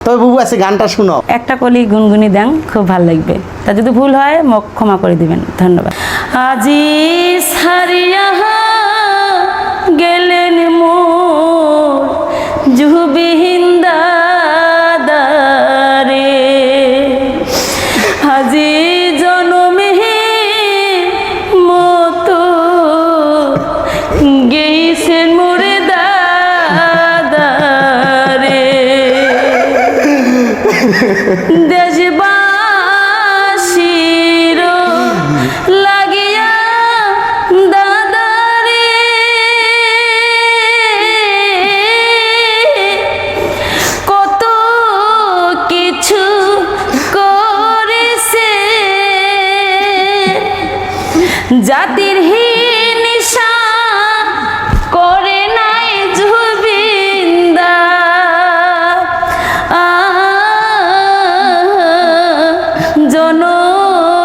তবে বুবু আছে গানটা শুনো। একটা কলি গুনগুনি দেন, খুব ভালো লাগবে। তা যদি ভুল হয় মোক ক্ষমা করে দিবেন, ধন্যবাদ। আজি সারিয়া গেলেন মোর জুবিন দাদারে, আজি জনমে মতো গেইছেন মোরে দাদারে, দেশবাসীর লাগিয়া দাদারে, কত কিছু করেছে জাতির হিংসা করে নাই জুবিন্দা,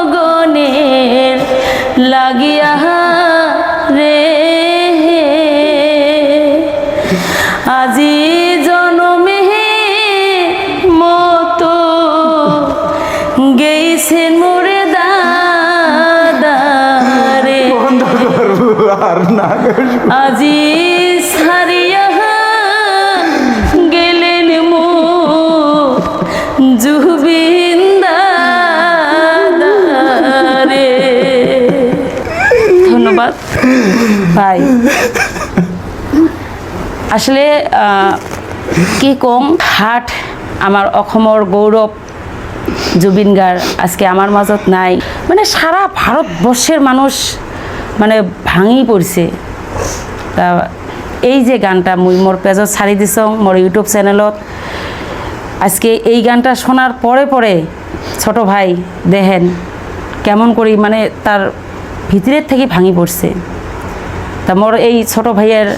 জনগণের লাগিয়া রে, আজি জনমে মতো গেইছেন মোরে দাদারে, আর না আজি সারিয়া গেলেন মোর জুবিন দাদারে। ধন্যবাদ ভাই। আসলে কি কম, হাট আমার অসমৰ গৌৰৱ জুবিন গাৰ্গ আজকে আমার মাজত নাই। মানে সারা ভারতবর্ষের মানুষ মানে ভাঙি পড়ছে। তা এই যে গানটা মুই মোর পেজত ছাড়ি দিছোঁ, মোর ইউটিউব চ্যানেলত, আজকে এই গানটা শোনার পরে পরে ছোট ভাই দেখেন কেমন করি মানে তার ভিতরের থেকে ভাঙি পড়ছে। তা মোর এই ছোট ভাইয়ের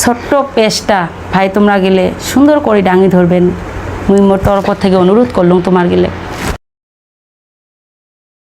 ছোট্ট পেজটা ভাই তোমরা গেলে সুন্দর করে ডাঙি ধরবেন, মুই মোর তরফ থেকে অনুরোধ করলাম তোমার গেলে।